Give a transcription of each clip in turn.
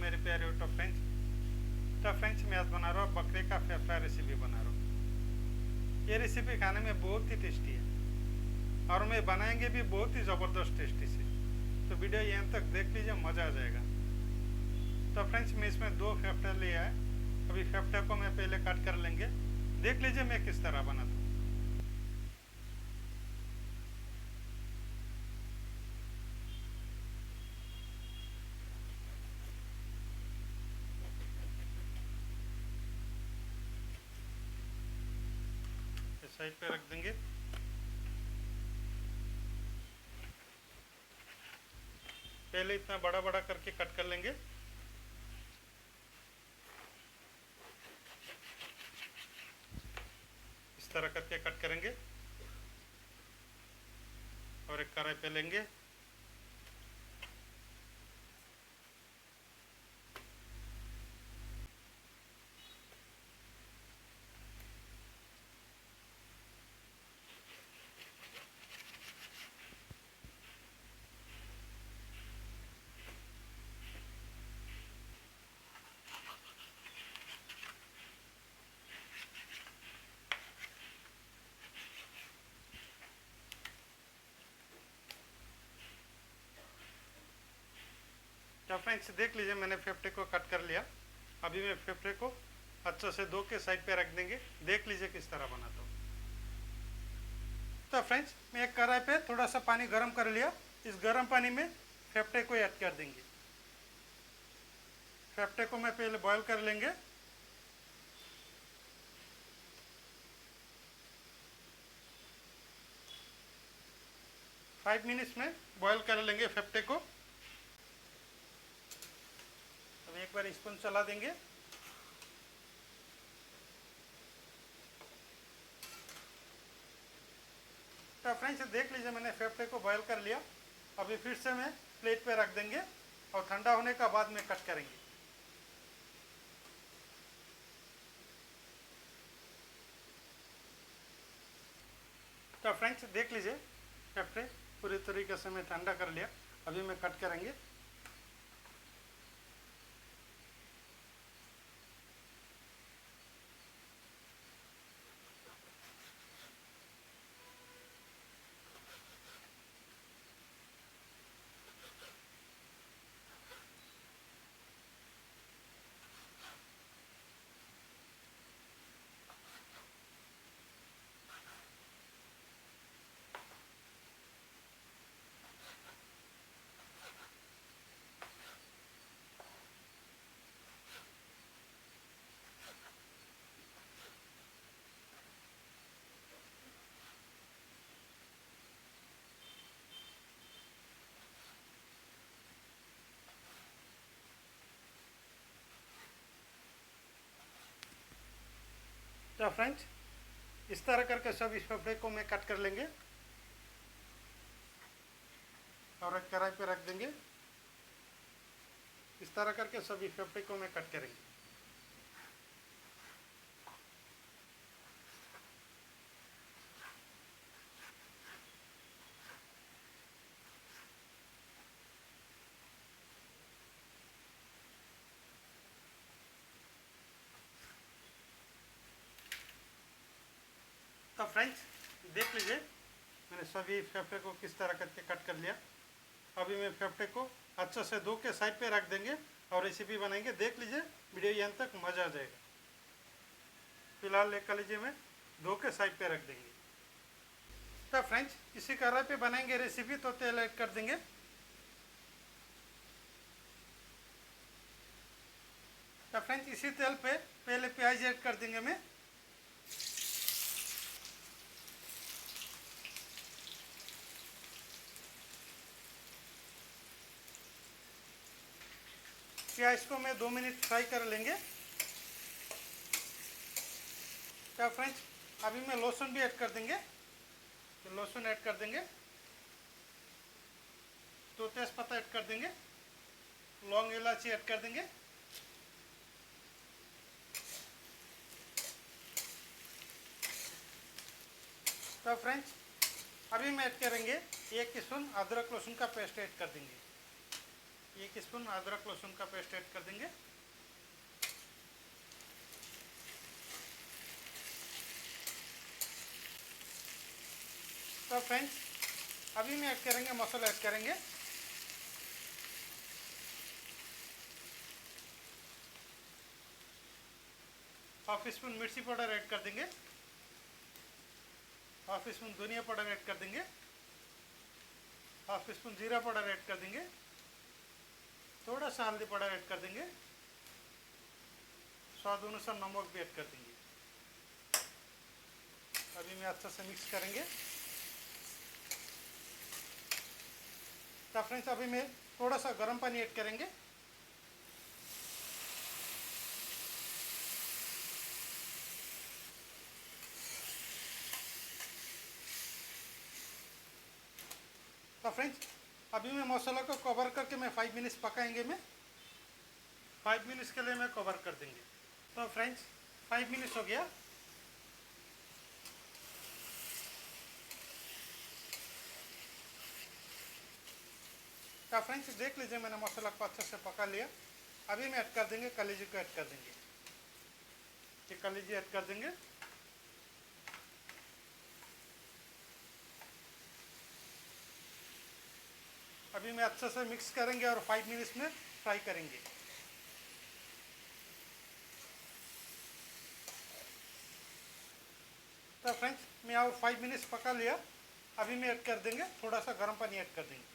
मेरे प्यारे YouTube friends. तो फ्रेंड्स मैं आज बना रहा हूँ बकरे का फेफड़ा रेसिपी बना रहा हूँ। ये रेसिपी खाने में बहुत ही टेस्टी है और मैं बनाएंगे भी बहुत ही ज़बरदस्त टेस्टी से। तो वीडियो यहाँ तक देख लीजिए, मज़ा आ जाएगा। तो फ्रेंड्स मैं इसमें 2 फेफड़ा लिया है। अभी फेफड़े को मैं पहले कट कर लेंगे। देख लीजिए मैं किस तरह बनाता हूँ। साइड पे रख देंगे। पहले इतना बड़ा बड़ा करके कट कर लेंगे। इस तरह करके कट करेंगे और एक कढ़ाई पे लेंगे। तो फ्रेंड्स देख लीजिए मैंने फेफड़े को कट कर लिया। अभी मैं फेफड़े को अच्छे से धो के साइड पे रख देंगे। देख लीजिए किस तरह बनाता हूँ। तो फ्रेंड्स मैं एक कढ़ाई पे थोड़ा सा पानी गर्म कर लिया। इस गर्म पानी में फेफड़े को ऐड कर देंगे। फेफड़े को मैं पहले बॉईल कर लेंगे। फाइव मिनट्स में बॉईल कर लेंगे फेफड़े को। अब एक बार स्पून चला देंगे। तो फ्रेंड्स देख लीजिए मैंने फेफड़े को बॉईल कर लिया। अभी फिर से मैं प्लेट पे रख देंगे और ठंडा होने का बाद में कट करेंगे। तो फ्रेंड्स देख लीजिए फेफड़े पूरी तरीके से मैं ठंडा कर लिया। अभी मैं कट करेंगे। तो फ्रेंड्स इस तरह करके सब इस फेफड़े को मैं कट कर लेंगे और एक कढ़ाई पे रख देंगे। इस तरह करके सभी फेफड़े को मैं कट करेंगे। तो फ्रेंड्स देख लीजिए मैंने सभी फेफड़े को किस तरह करके कट कर लिया। अभी मैं फेफड़े को अच्छे से धो के साइड पे रख देंगे और रेसिपी बनाएंगे। देख लीजिए वीडियो यहाँ तक मज़ा आ जाएगा। फिलहाल लेकर लीजिए मैं धो के साइड पे रख देंगे। तो फ्रेंड्स इसी कढ़ाई पे बनाएंगे रेसिपी। तो तेल ऐड कर देंगे। तो फ्रेंड्स इसी तेल पे पहले प्याज ऐड कर देंगे मैं। प्याज को मैं 2 मिनट फ्राई कर लेंगे। तो फ्रेंड्स अभी मैं लहसुन भी ऐड कर देंगे। तो लहसुन ऐड कर देंगे। तो तेज़पत्ता ऐड कर देंगे। लौंग इलायची ऐड कर देंगे। तो फ्रेंड्स अभी मैं ऐड करेंगे 1 टीस्पून अदरक लहसुन का पेस्ट ऐड कर देंगे। 1 स्पून अदरक लहसुन का पेस्ट ऐड कर देंगे। तो फ्रेंड्स अभी में ऐड करेंगे, मसाला ऐड करेंगे। हाफ स्पून मिर्ची पाउडर ऐड कर देंगे। हाफ स्पून धनिया पाउडर ऐड कर देंगे। हाफ स्पून जीरा पाउडर ऐड कर देंगे। थोड़ा सा हल्दी पाउडर ऐड कर देंगे। स्वाद अनुसार नमक भी ऐड कर देंगे। अभी में अच्छे से मिक्स करेंगे। तो फ्रेंड्स अभी में थोड़ा सा गर्म पानी ऐड करेंगे। तो फ्रेंड्स अभी मैं मसाला को कवर करके मैं 5 मिनट्स पकाएंगे। मैं 5 मिनट्स के लिए मैं कवर कर देंगे। तो फ्रेंड्स 5 मिनट्स हो गया। तो फ्रेंड्स देख लीजिए मैंने मसाला को अच्छे से पका लिया। अभी मैं ऐड कर देंगे कलेजी को ऐड कर देंगे। ये कलेजी ऐड कर देंगे। अभी मैं अच्छे से मिक्स करेंगे और 5 मिनट्स में फ्राई करेंगे। तो फ्रेंड्स मैं और 5 मिनट्स पका लिया। अभी मैं ऐड कर देंगे थोड़ा सा गर्म पानी ऐड कर देंगे।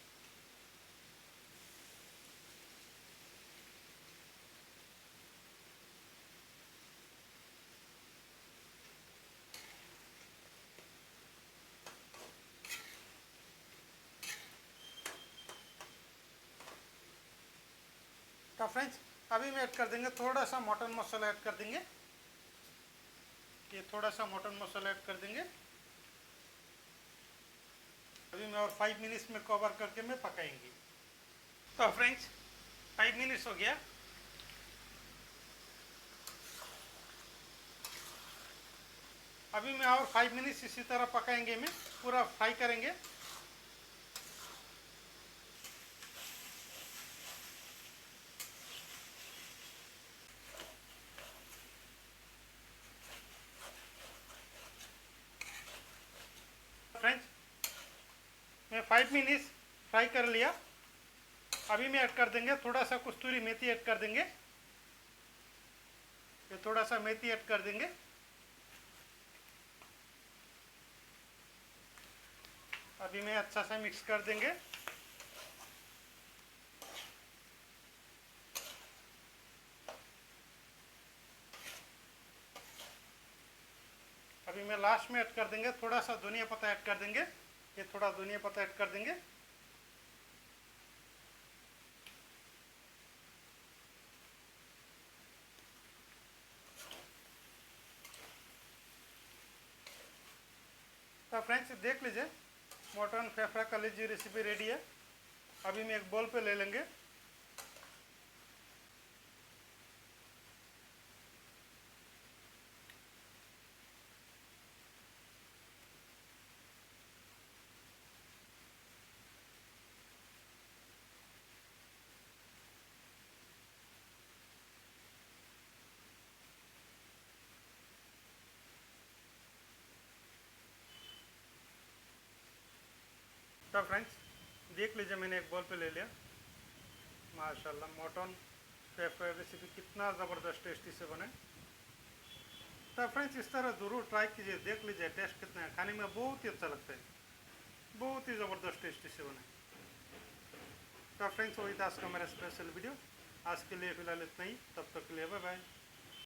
तो फ्रेंड्स अभी मैं ऐड कर देंगे थोड़ा सा मटन मसाला ऐड कर देंगे। ये थोड़ा सा मटन मसाला ऐड कर देंगे। अभी मैं और 5 मिनट्स में कवर करके मैं पकाएंगे। तो फ्रेंड्स 5 मिनट्स हो गया। अभी मैं और 5 मिनट्स इसी तरह पकाएंगे, मैं पूरा फ्राई करेंगे। फ्रेंड्स मैं 5 मिनट्स फ्राई कर लिया। अभी मैं ऐड कर देंगे थोड़ा सा कस्तूरी मेथी ऐड कर देंगे। ये थोड़ा सा मेथी ऐड कर देंगे। अभी मैं अच्छा से मिक्स कर देंगे। अभी मैं लास्ट में ऐड कर देंगे थोड़ा सा धनिया पत्ता ऐड कर देंगे। ये थोड़ा धनिया पत्ता ऐड कर देंगे। तो फ्रेंड्स देख लीजिए मटन फेफड़ा कलेजी रेसिपी रेडी है। अभी मैं एक बोल पे ले लेंगे। तो फ्रेंड्स देख लीजिए मैंने एक बोल पे ले लिया। माशाल्लाह मटन फेफड़ा रेसिपी कितना ज़बरदस्त टेस्टी से बने। तो फ्रेंड्स इस तरह ज़रूर ट्राई कीजिए, देख लीजिए टेस्ट कितना है। खाने में बहुत ही अच्छा लगता है, बहुत ही ज़बरदस्त टेस्टी से बने। तो फ्रेंड्स वही था आज का मेरा स्पेशल वीडियो। आज के लिए फ़िलहाल इतना ही, तब तक के लिए बाय बाय।